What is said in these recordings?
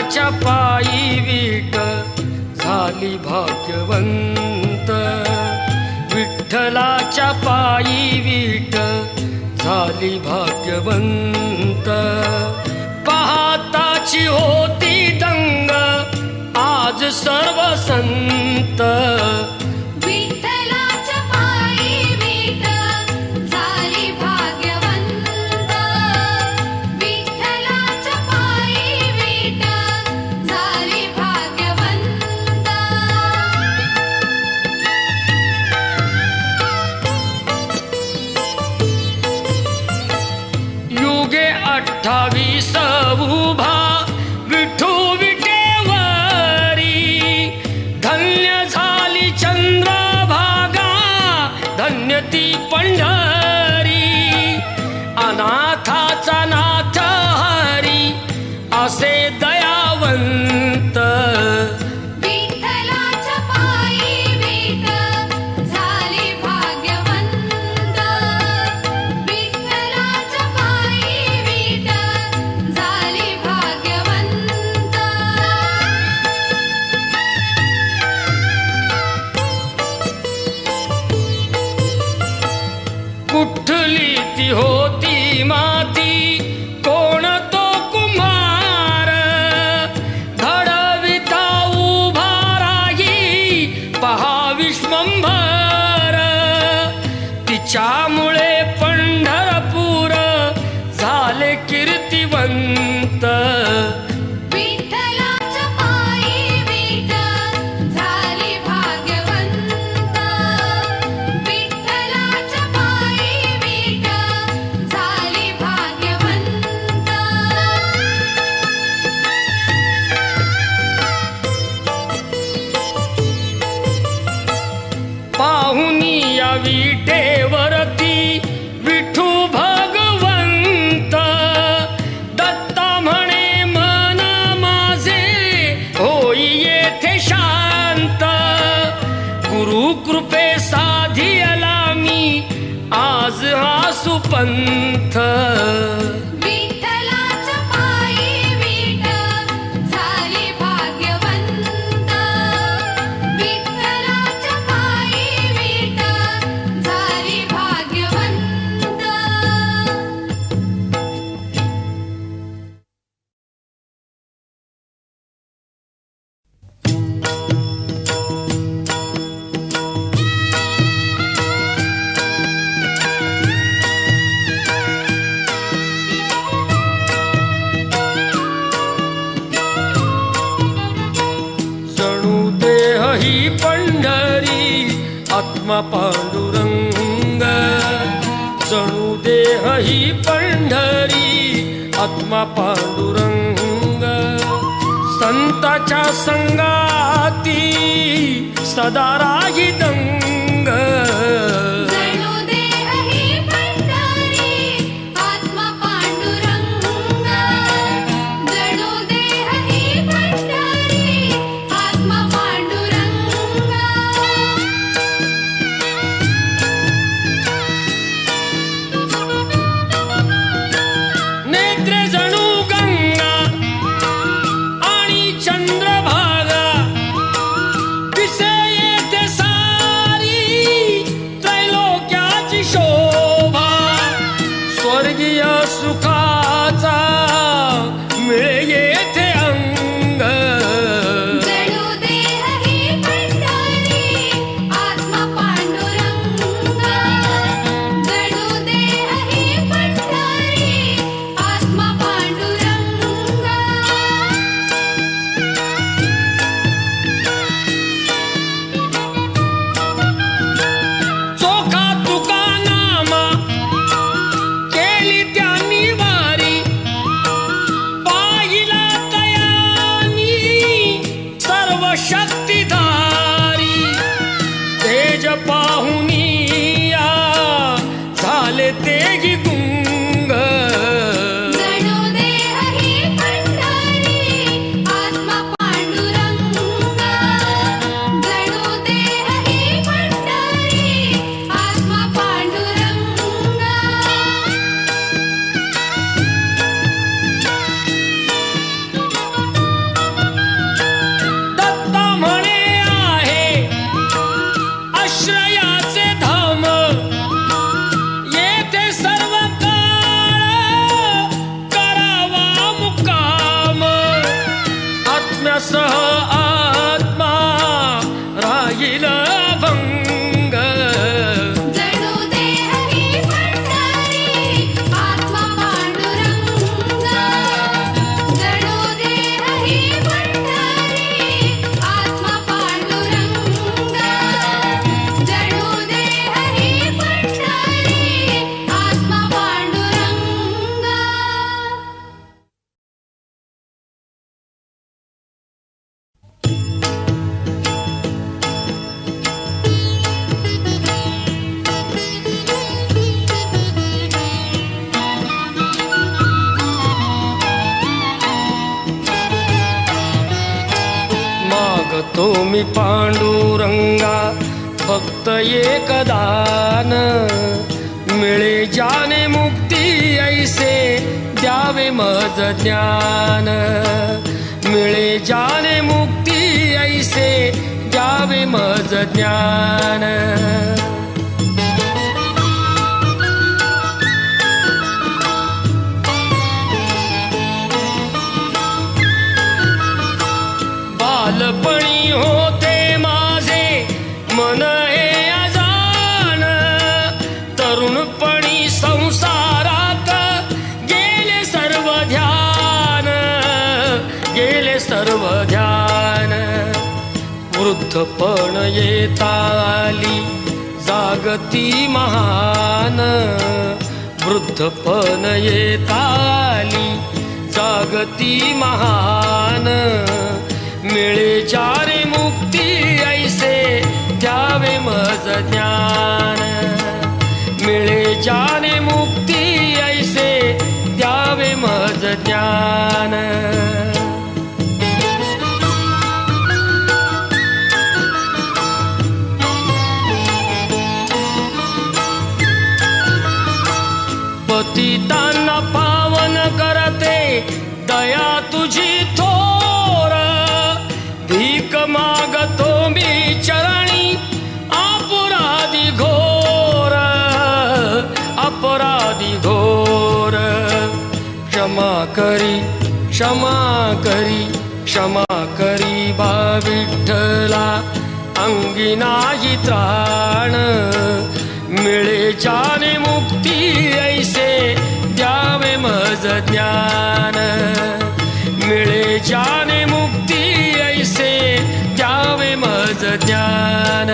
विठ्ठलाच्या पायी वीट झाली भाग्यवंत, विठ्ठलाच्या पायी वीट झाली भाग्यवंत. पाहताची होती दंग आज सर्व संत, विठ्ठलाच्या पायी वीट झाली भाग्यवंत, विठ्ठलाच्या पायी वीट झाली भाग्यवंत. युगे 28 उभा विठू विटेवरी, धन्य झाली चंद्रभागा धन्य ती पंढरी. अनाथाचा नाथ हरी असे दयावंत, विठ्ठलाच्या पायी वीट झाली भाग्यवंत, विठ्ठलाच्या पायी वीट झाली भाग्यवंत. कुठली ती होती माती कोण तो कुंभार, घडविता उभा राही पहा विश्वंभर. तिच्यामुळे पंढरपूर झाले कीर्तिवंत, विठ्ठलाच्या पायी वीट झाली भाग्यवंत, विठ्ठलाच्या पायी वीट झाली भाग्यवंत. पाहुनी या विटेवरती विठू भगवंत, दत्ता म्हणे मन माझे होई येथे शांत. गुरु कृपे साधियला मी आज हा सुपंथ, विठ्ठलाच्या पायी वीट झाली भाग्यवंत, विठ्ठलाच्या पायी वीट झाली भाग्यवंत. जणू देह ही पंढरी आत्मा पांडुरंग, जणू देह ही पंढरी आत्मा पांडुरंग. संताच्या संगाती सदा राही दंग, जणू देह ही पंढरी आत्मा पांडुरंग, जणू देह ही पंढरी आत्मा पांडुरंग. नेत्रे जणू गंगा आणि चंद्रभागा, दिसे येथे सारी त्रैलोक्याची शोभा. स्वर्गीय सुखाचा मिळे येथे अंग, जणू देह ही पंढरी आत्मा पांडुरंग, जणू देह ही पंढरी आत्मा पांडुरंग. चोखा तुका नामा केली त्यांनी वारी, पाहिला तयानी सर्व शक्तिधारी. तेज पाहुनिया झाले तेजी गुंग, जणू देह ही पंढरी आत्मा पांडुरंग, जणू देह ही पंढरी आत्मा पांडुरंग. मागतो मी पांडुरंगा फक्त एकदान, मिळे ज्याने मुक्ती ऐसे द्यावे मज ज्ञान, मिळे ज्याने मुक्ती ऐसे द्यावे मज ज्ञान. बालपणी होते माझे मन हे अजान, तरुणपणी संसारात गेले सर्व ध्यान, गेले सर्व ध्यान. वृद्धपण येता आली जागती महान, वृद्धपण येता आली जागती महान, मिळे ज्याने मुक्ती ऐसे द्यावे मज ज्ञान, मिळे ज्याने मुक्ती ऐसे द्यावे मज ज्ञान. पतितांना पावन करते दया तुझी थोर, भीक मागतो मी चरणी अपराधी घोर, अपराधी घोर. क्षमा करी क्षमा करी क्षमा करी बा विठ्ठला, अंगी नाही त्राण, मिळे ज्याने मुक्ती ऐसे द्यावे मज ज्ञान, मिळे ज्याने मुक्ती ऐसे द्यावे मज ज्ञान.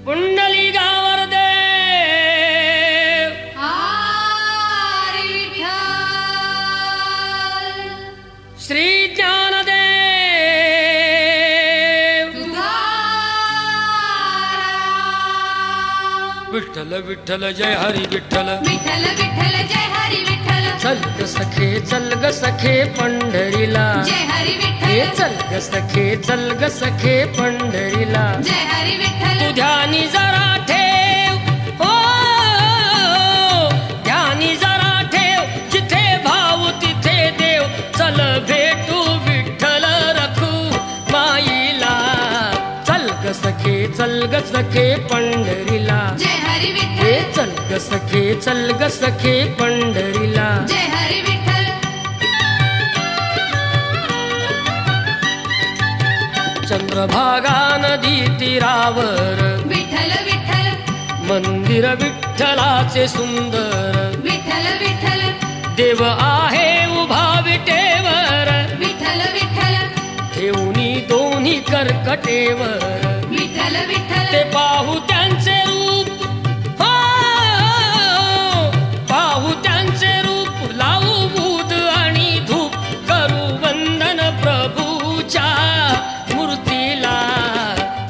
पुंडली गावर दे हरी विठ्ठल. श्री ज्ञानदेव विठ्ठल विठ्ठल जय हरी विठ्ठल. विठ्ठल विठ्ठल जय हरी विठ्ठल. चल ग सखे चल ग सखे पंढरीला, जय हरी हे विठ्ठल. चल ग सखे चल ग सखे पंढरीला. जय हरी विठ्ठल. तू ध्यानी जरा ठेव हो, ध्यानी जरा ठेव, जिथे भाव तिथे देव. चल भेटू विठ्ठल रखू माईला. चल ग सखे चल ग सखे पंढरीला, जय हरी हे विठ्ठल. चल ग सखे चल ग सखे पंढरीला. जय हरी विठ्ठल. चंद्रभागा नदी तीरावर विठ्ठल विठ्ठल. मंदिर विठ्ठलाचे सुंदर. विठ्ठल विठ्ठल. देव आहे उभा विटेवर, विठ्ठल विठ्ठल. ठेवणी दोन्ही कर्कटेवर. विठ्ठल विठ्ठल. ते पाहू त्यांचे रूप हो, पाहू त्यांचे रूप. लावू बूद आणि धूप, करू वंदन प्रभूच्या मूर्तीला.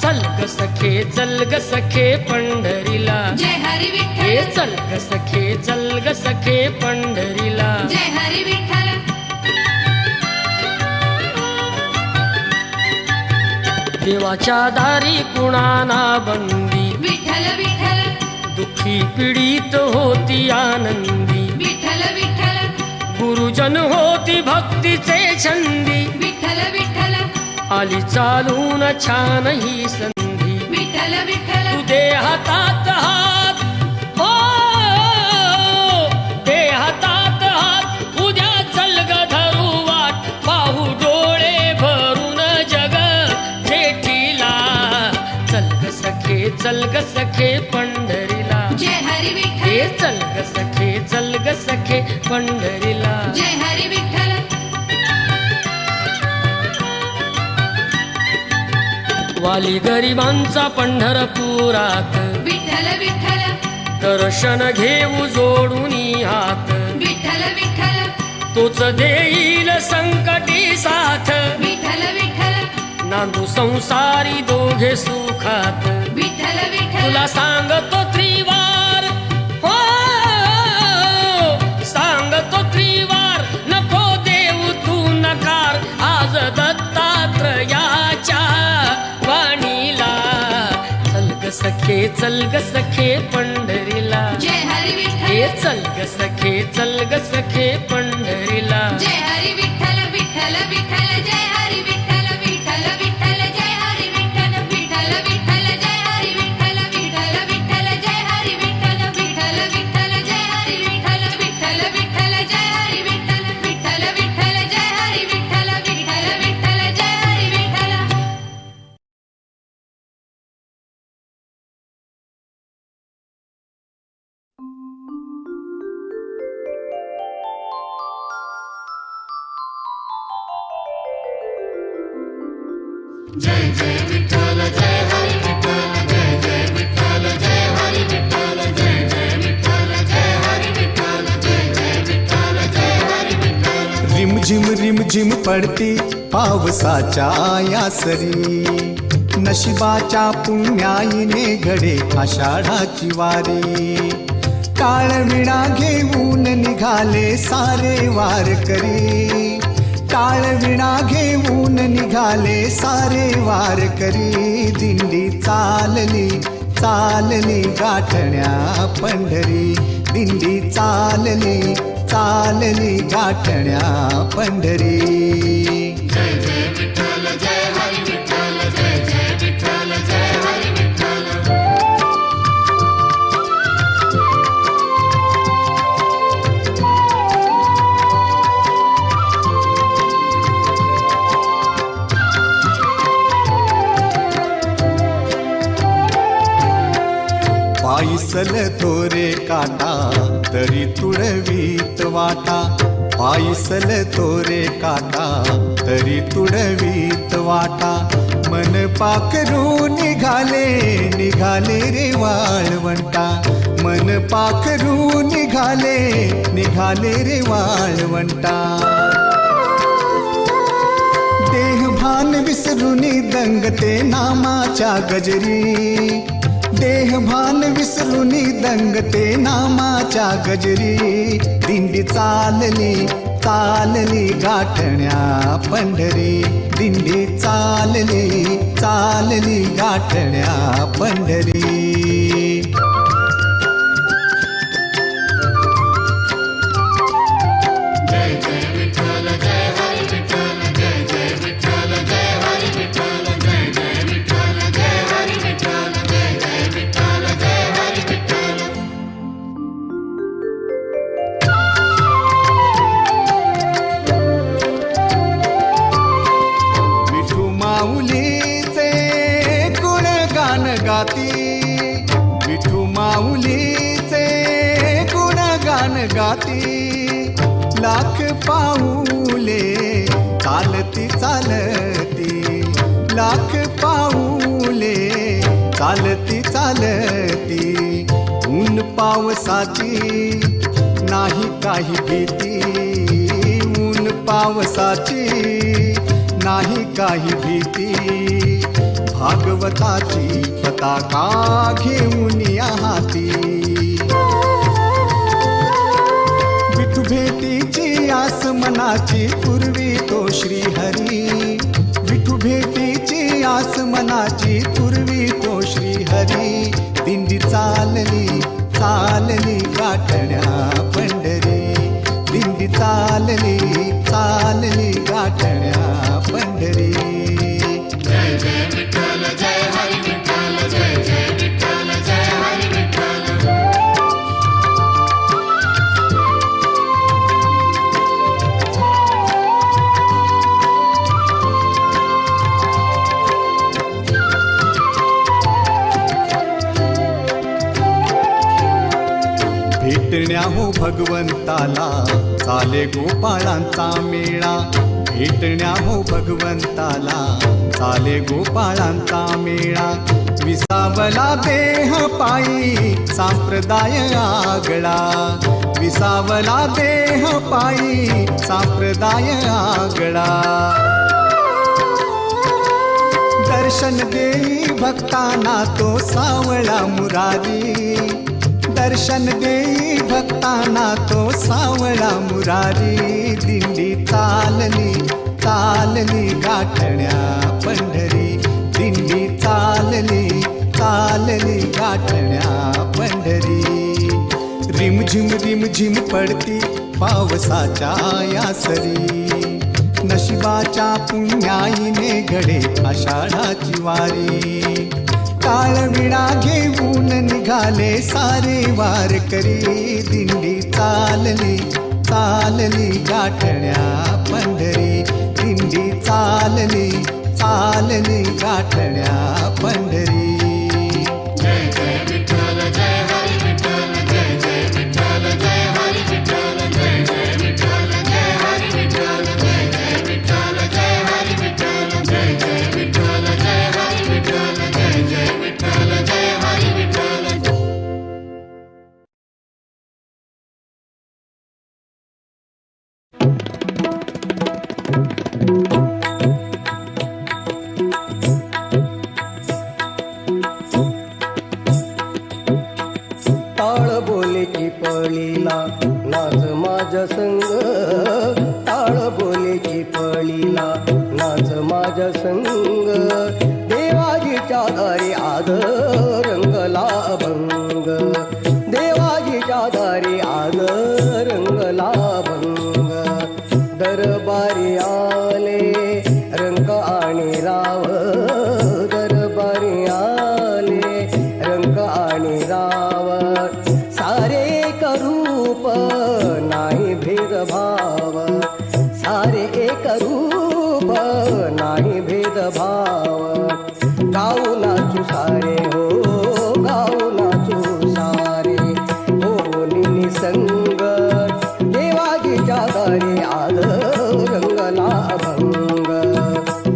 चल ग सखे चल ग सखे पंढरीला, जय हरी हे विठ्ठल. चल ग सखे चल ग सखे पंढरीला. जय हरी विठ्ठल. देवाच्या दारी कुणाना बंदी, विठ्ठल विठ्ठल. दुःखी पीडित होती आनंदी. विठ्ठल विठ्ठल. गुरुजन होती भक्तीचे छंदी. विठ्ठल विठ्ठल. आली चालून छान ही संधी. विठ्ठल विठ्ठल. तू दे हातात हात हो, दे हातात हात. उद्या चल ग धरू वाट, पाहू डोळे भरून जग जेठीला. चल ग सखे चल ग सखे पंढरीला, जय हरी हे विठ्ठल. चल ग सखे चल ग सखे पंढरीला. जय हरी विठ्ठल. वाली गरिबांचा पंढरपुरात, विठ्ठल विठ्ठल. दर्शन घेऊ जोडून हात. विठ्ठल विठ्ठल. तोच देईल संकटी साथ, विठ्ठल विठ्ठल. नांदू संसारी दोघे सुखात. विठ्ठल विठ्ठल. तुला सांगतो त्रिवार हो, चल ग सखे पंढरीला. जय हरी विठ्ठल हे चल ग सखे चल ग सखे पंढरीला. जय हरी विठ्ठल विठ्ठल विठ्ठल जय हरी विठ्ठल विठ्ठल विठ्ठल जय हरी विठ्ठल विठ्ठल विठ्ठल जय हरी विठ्ठल विठ्ठल विठ्ठल जय हरी विठ्ठल विठ्ठल विठ्ठल जय हरी विठ्ठल विठ्ठल विठ्ठल जय हरी विठ्ठल विठ्ठल विठ्ठल जय हरी विठ्ठल विठ्ठल विठ्ठल जय हरी विठ्ठल. जय जय विठ्ठल जय हरी विठ्ठल जय जय विठ्ठल जय हरी विठ्ठल जय जय विठ्ठल जय हरी विठ्ठल जय जय विठ्ठल जय हरी विठ्ठल. रिमझिम पडती पावसाच्या या सरी, नशिबाच्या पुण्याईने घडे आषाढाची वारी. काळविणा घेऊन निघाले सारे वारकरी, काळविणा घेऊन निघाले सारे वारकरी. दिंडी चालली चालली गाठण्या पंढरी, दिंडी चालली चालली गाठण्या पंढरी. जय जय विठ्ठल जय हरी विठ्ठल जय जय विठ्ठल जय हरी विठ्ठल. पायसल तोरे काटा तरी तुडवीत वाटा, पायसल तोरे काटा तरी तुडवीत वाटा. मन पाखरू निघाले निघाले रे वाळवंटा, मन पाखरू निघाले निघाले रे वाळवंटा. देहभान विसरुनी दंगते नामाच्या गजरी, देहभान विसरुनी दंगते नामाच्या गजरी. दिंडी चालली चालली गाठण्या पंढरी, दिंडी चालली चालली गाठण्या पंढरी. जय जय विठ्ठल जय हरी विठ्ठल जय जय विठ्ठल जय हरी विठ्ठल जय जय विठ्ठल जय हरी विठ्ठल जय जय विठ्ठल जय हरी विठ्ठल. विठू माऊलीचे गुणगान गाती, विठू माऊलीचे गुणगान गाती. लाख पाऊले चालती चालती, लाख पाऊले चालती चालती. ऊन पावसाची नाही काही भीती, ऊन पावसाची नाही काही भीती. भागवताची पताका घेऊन या हाती, विठू भेटीची आस मनाची पूर्वी तो श्रीहरी, विठू भेटीची आस मनाची पूर्वी तो श्रीहरी. दिंडी चालली चालली गाठण्या पंढरी, दिंडी चालली चालली गाठण्या पंढरी. जय जय विठ्ठल जय हरी विठ्ठल जय जय विठ्ठल जय हरी विठ्ठल. भेटण्या हो भगवंताला चाले गोपाळांचा मेळा, भेटण्या हो भगवंताला चाले गोपाळांचा मेळा. विसावला देह पायी संप्रदाय आगळा, विसावला देह पायी संप्रदाय आगळा. दर्शन देई भक्तांना तो सावळा मुरारी, दर्शन देई भक्तांना तो सावळा मुरारी. दिंडी चालली चालली गाठण्या पंढरी, दिंडी चालली चालली चालली गाठण्या पंढरी. रिमझिम रिमझिम पडती पावसाच्या या सरी, नशिबाच्या पुण्याईने घडे आषाढाची वारी. काळविडा घेऊन निघाले सारे वारकरी, दिंडी चालली चालली गाठण्या पंढरी. दिंडी चालली चालली गाठण्या पंढरी. जय जय विठ्ठल जय हरी विठ्ठल, जय जय विठ्ठल जय हरी विठ्ठल, जय जय विठ्ठल जय हरी विठ्ठल, जय जय विठ्ठल जय हरी विठ्ठल, जय जय विठ्ठल जय हरी विठ्ठल, जय जय विठ्ठल जय हरी विठ्ठल. टाळ बोलेची पळीला नाच माझ्या संग, टाळ बोलेची पळीला नाच माझ्या संग. देवाजीच्या दारी आज रंगला भंग, देवाजीच्या दारी आज रंगला भंग. दरबारी आले रंग आणि राव, दरबारी आले रंग आणि राव. सारे एक रूप नाही भेदभाव, सारे एक रूप नाही भेदभाव. गाऊ नाचू सारे हो, गाऊ नाचू सारे हो निसंग. देवाजीच्या दारी आज रंगला भंग.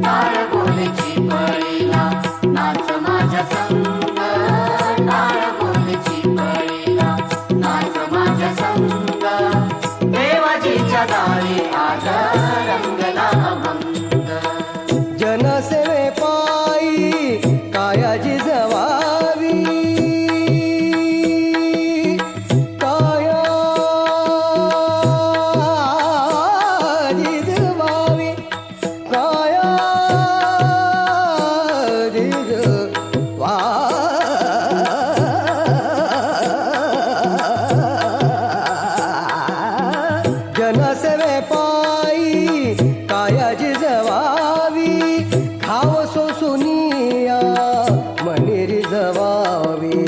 टाळ बोलेची पळीला नाच माझ्या संग, टाळ बोलेची पळीला नाच माझ्या संग. देवाजीच्या दारी आज रंगला भंग. जनसेवे पायी कायाची जवावी, कायाची जवावी, कायाची जवावी. जनसेवे पायी कायाची जवावी, घाव सोसुनिया मनेरी जवावी,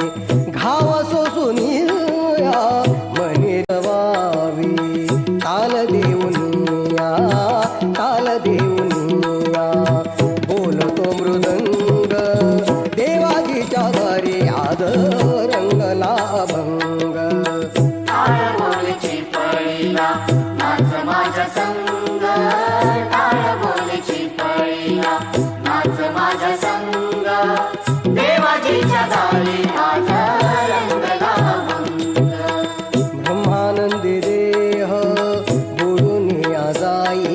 घाव सोसुनिया मनेरी जवावी. काल देऊनिया, काल देऊनिया बोलतो मृदंग. देवाजीच्या दारी आज रंगला भंग. टाळ बोलेची पळीला नाच माझ्या संग, टाळ बोलेची पळीला नाच माझ्या संग. देवाजीच्या दारी आज रंगला भंग. ब्रह्मानंदी देह बुडून या जाई,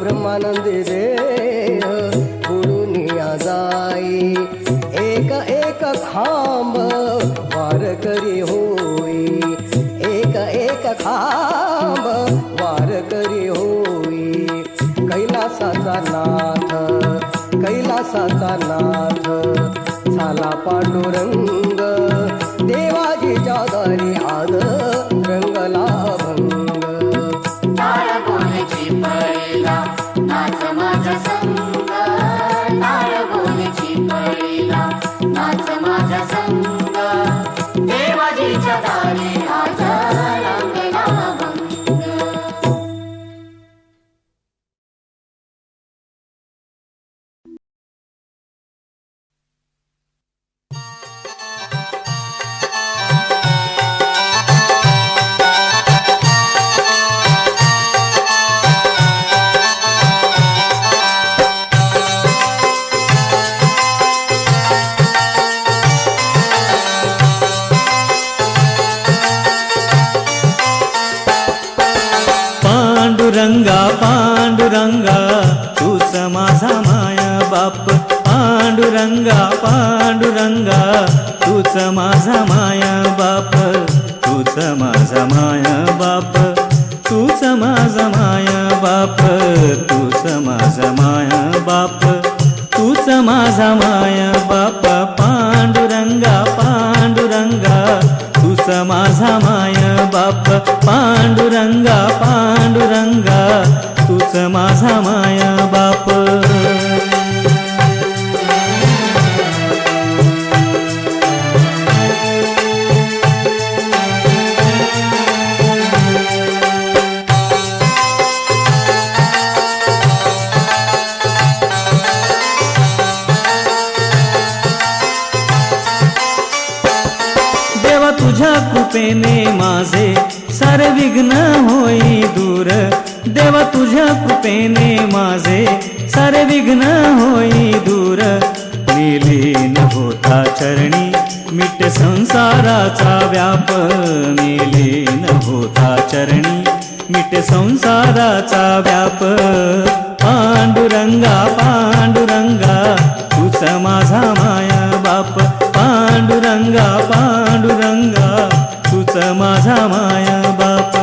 ब्रह्मानंदी देह बुडून या जाई. एक एक खांब वारकरी होई, एक एक खांब वारकरी होई. कैलासाचा नाथ, कैलासाचा नाथ झाला पांडुरंग. देवाजीच्या दारी आज रंगला भंग. टाळ बोलेची पळीला नाच माझ्या संग, टाळ बोलेची पळीला नाच माझ्या संग. देवाजीच्या दारी आज रंगला भंग. पांडुरंगा पांडुरंगा तूच माझा माया बाप. पांडुरंगा पांडुरंगा तूच माझा माया बाप. तूच माझा माया बाप. तूच माझा माया बाप. तूच माझा माया बाप. तूच माझा माया बाप. पांडुरंगा तूच माझा माय बाप पांडुरंगा पांडुरंगा तूच माझा माय बाप तुझ्या कृपेने माझे सारे विघ्न होई दूर देवा तुझ्या कृपेने माझे सारे विघ्न होई दूर लीन होता चरणी मिट संसाराचा व्याप लीन होता चरणी मिट संसाराचा व्याप पांडुरंगा पांडुरंगा तूच माझा माया बाप पांडुरंगा पांडुरंगा तूच माझा माया बाप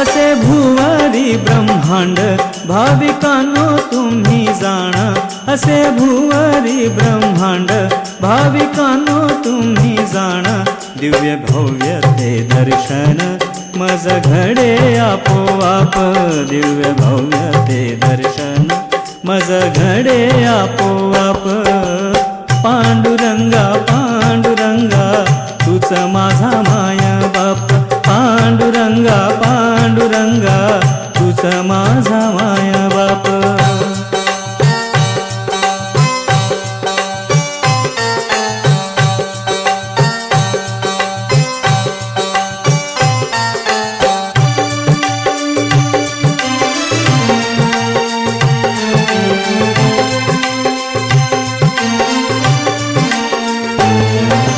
असे भुवरी ब्रह्मांड भाविकांनो तुम्ही जाणा असे भुवरी ब्रह्मांड भाविकांनो तुम्ही जाणा दिव्य भव्य ते दर्शन मज घडे आपोआप दिव्य भव्य ते दर्शन मज घडे आपोआप पांडुरंगा पांडुरंगा तूच माझा माया बाप पांडुरंगा पांडुरंगा तूच माझा माया बाप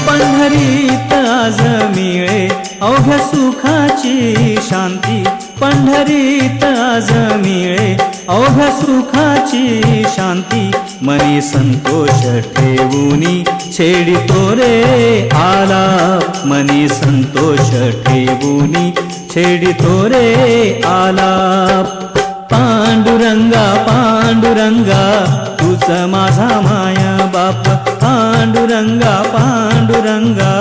पंढरीत आज मिळे अवघ्या सुखाची शांती पंढरीत आज मिळे अवघ्या सुखाची शांती मनी संतोष ठेवूनी छेडितो रे आलाप मनी संतोष ठेवूनी छेडितो रे आलाप पांडुरंगा पांडुरंगा तूच माझा माया बाप पांडुरंगा पांडुरंगा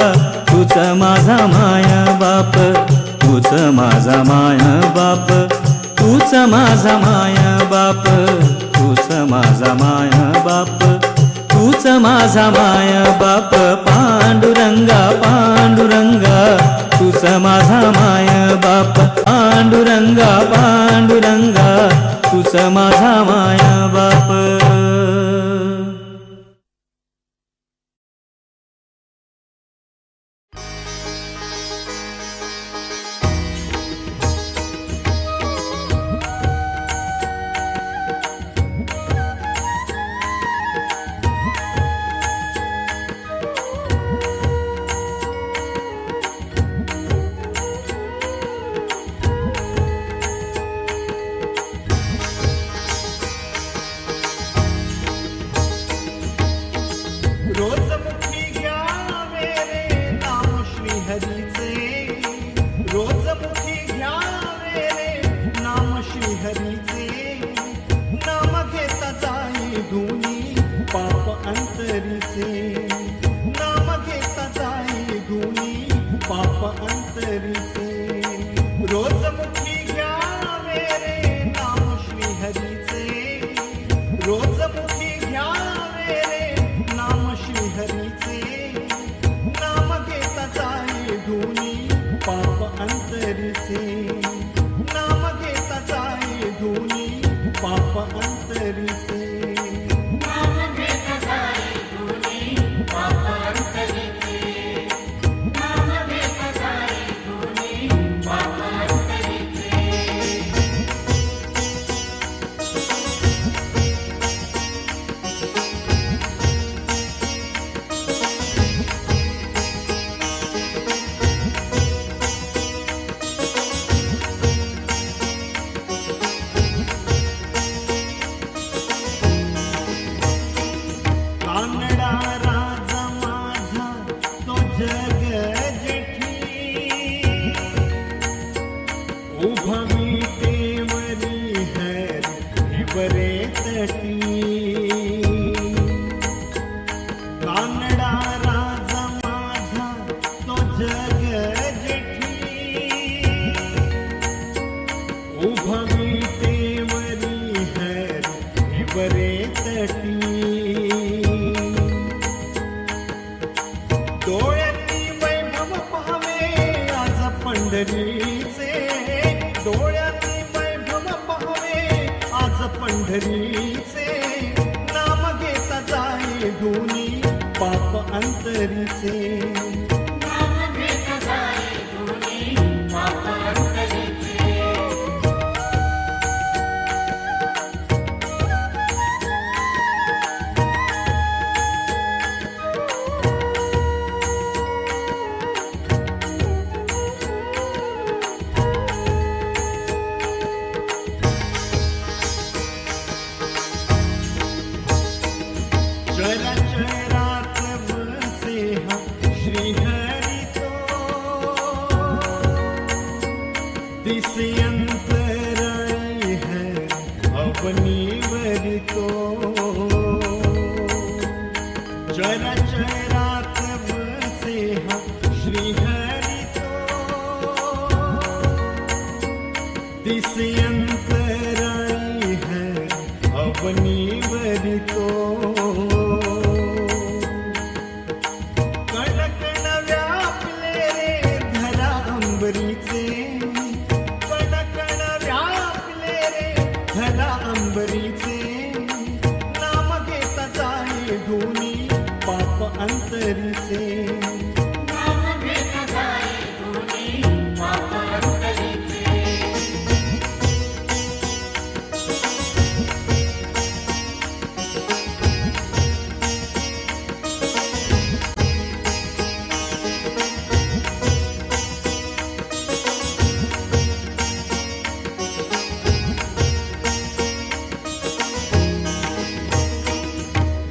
तूच माझा माया बाप तूच माझा माया बाप तूच माझा माया बाप तूच माझा माया बाप तूच माझा माया बाप पांडुरंगा पांडुरंगा तूच माझा माया बाप पांडुरंगा पांडुरंगा तूच माझा माया बाप रोज मुठी घ्यावे रे नाम श्री हरीचे रोज मुठी घ्यावे रे नाम श्री हरीचे नाम घेता जाई धुनी पाप अंतरीचे नाम घेता जाई धुनी पाप अंतरीचे रोज मुठी घ्यावे रे नाम श्री हरीचे रोज मुठी घ्यावे रे नाम श्री हरी राजा माझा तो जग जेठी उभवी तेवरी हरी बरे तटी कानडा राजा माझा तो जग जेठी उभवी तेवरी हरी बरे तटी डोळ्यांनी वैभव पाहावे आज पंढरीचे डोळ्यांनी वैभव पाहावे आज पंढरीचे नाम घेता जाई धुनी पाप अंतरीचे चराचरात वसे हा श्रीहरी तो दिसे अंतराळी हरी अवनीवरी तो चराचरात वसे हा श्रीहरी तो दिसे अंतराळी हरी अवनीवरी तो कणकण व्यापले रे धरा अंबरीचे कणकण व्यापले रे धरा अंबरीचे नाम घेता जाई धुनी पाप अंतरीचे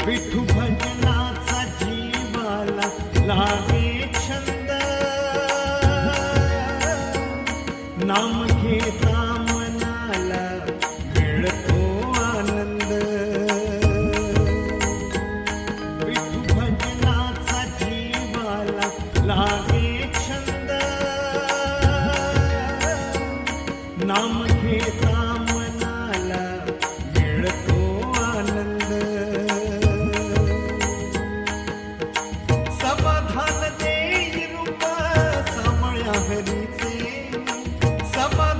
विठू भजनाचा जीवाला लागे छंद नाम घेता मनाला मिळतो आनंद विठू भजनाचा जीवाला लागे छंद नाम घेता मनाला मिळतो आनंद समाधान देई रूप सावळ्या हरीचे समाधान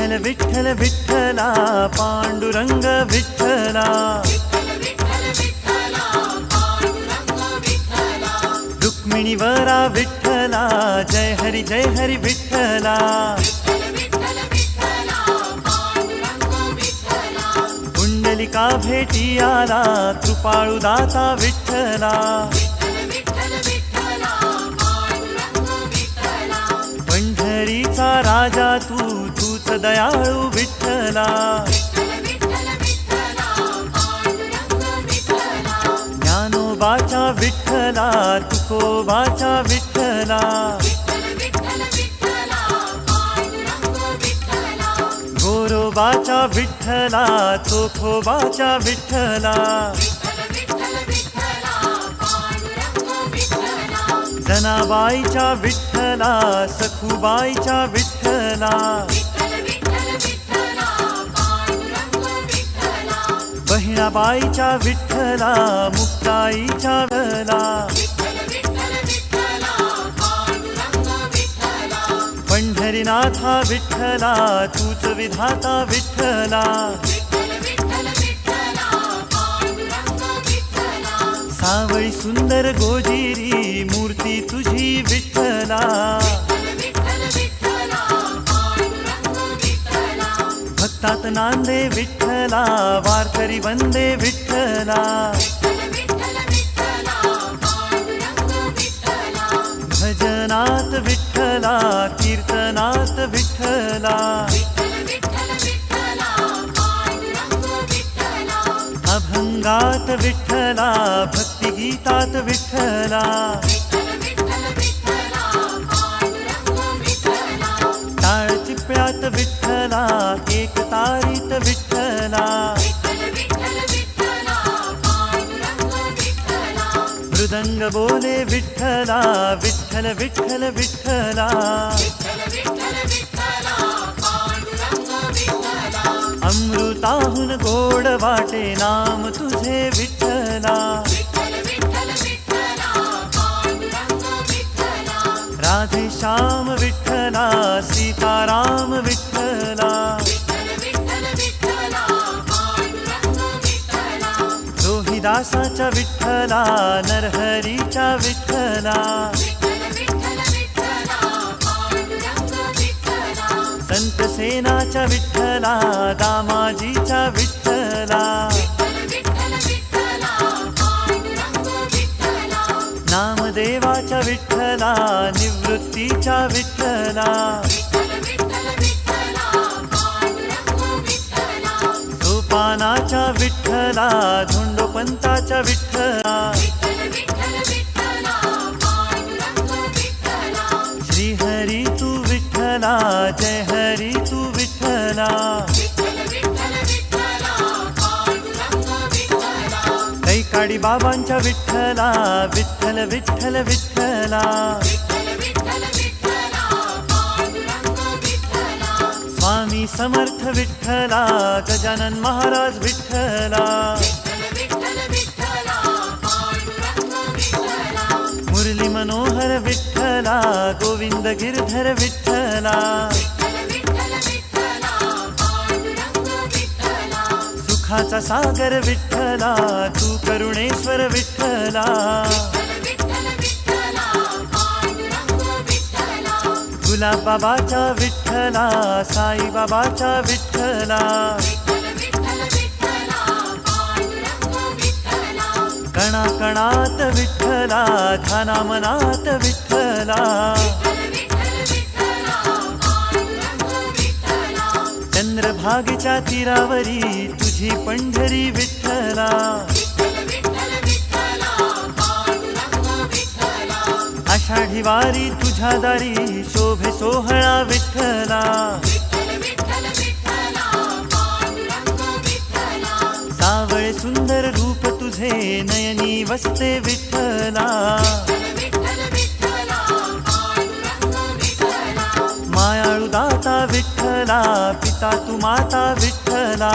विठ्ठल विठ्ठल विठ्ठला पांडुरंग विठ्ठला रुक्मिणीवरा विठ्ठला जय हरी विठ्ठला पुंडलिका भेटी आला कृपाळू दाता विठ्ठला पंढरीचा राजा तूच दयाळू विठ्ठला ज्ञानोबाचा विठ्ठला तुकोबाचा विठ्ठला गोरोबाचा विठ्ठला चोखोबाचा विठ्ठला जनाबाईचा विठ्ठला सखूबाईचा विठ्ठला बहिणाबाईचा विठ्ठला मुक्ताईचा विठ्ठला पंढरीनाथा विठ्ठला तूच विधाता विठ्ठला सावळी सुंदर गोजिरी मूर्ती तुझी विठ्ठला भक्तात नांदे विठ्ठला वारकरी वंदे विठ्ठला भजनात विठ्ठला कीर्तनात विठ्ठला अभंगात विठ्ठला भक्तिगीतात विठ्ठला टाळ चिपळ्यात विठ्ठला एक तारीत विठ्ठला मृदंग बोले विठ्ठला विठ्ठल विठ्ठल विठ्ठला अमृताहून गोड वाटे नाम तुझे विठ्ठला राधे श्याम विठ्ठला सीताराम विठ्ठला रोहिदासाच्या विठ्ठला नरहरीच्या विठ्ठला संत सेनाच्या विठ्ठला दामाजीच्या विठ्ठला नामदेवाच्या विठ्ठला निवृत्तीच्या विठ्ठला सोपानाच्या विठ्ठला धोंडोपंताच्या विठ्ठला श्रीहरी तू विठ्ठला जय हरी तू विठ्ठला कैकाडी बाबांच्या विठ्ठला विठ्ठल विठ्ठल विठ्ठला स्वामी समर्थ विठ्ठला गजानन महाराज विठ्ठला मुरली मनोहर विठ्ठला गोविंद गिरधर विठ्ठला सुखाचा सागर विठ्ठला तू करुणेश्वर विठ्ठला गुलाबाबाचा विठ्ठला साईबाबाचा विठ्ठला कणाकणात विठ्ठला ध्यानामनात विठ्ठला चंद्रभागेच्या तीरावरी तुझी पंढरी विठ्ठला आषाढी वारी तुझ्या दारी शोभे सोहळा विठ्ठला सावळे सुंदर रूप तुझे नयनी वसते विठ्ठला मायाळू दाता विठ्ठला पिता तू माता विठ्ठला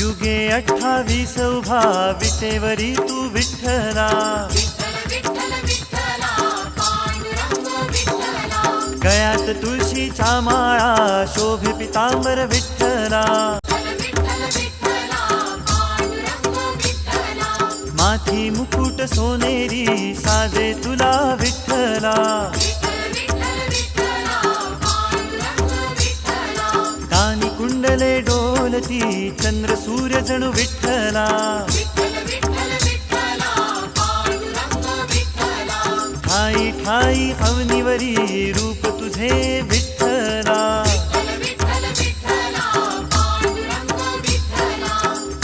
युगे 28 उभा विटेवरी तू विठ्ठला गळ्यात तुळशीच्या माळा शोभे पितांबर विठ्ठला माथी मुकुट सोनेरी साजे तुला विठ्ठला कानी कुंडले डोलती चंद्र सूर्य जणू विठ्ठला ठाई ठाई अवनीवरी रूप तुझे विठ्ठला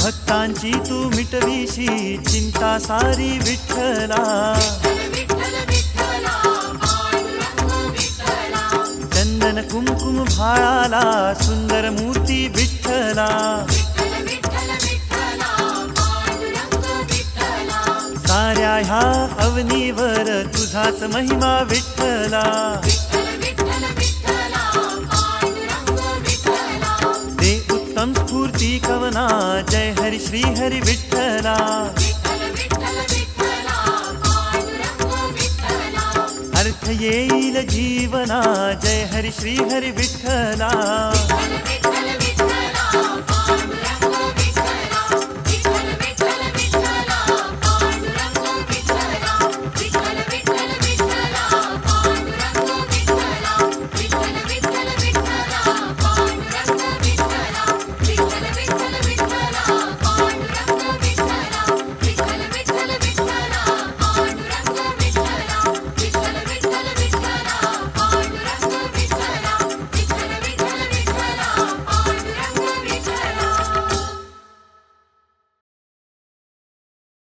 भक्तांची तू मिटविशी चिंता सारी विठ्ठला चंदन कुमकुम भाळाला सुंदर मूर्ती विठ्ठला साऱ्या ह्या अवनीवर तुझाच महिमा विठ्ठला दे उत्तम स्फूर्ती कवना जय हरी श्री हरी विठ्ठला अर्थ येईल जीवना जय हरी श्री हरी विठ्ठला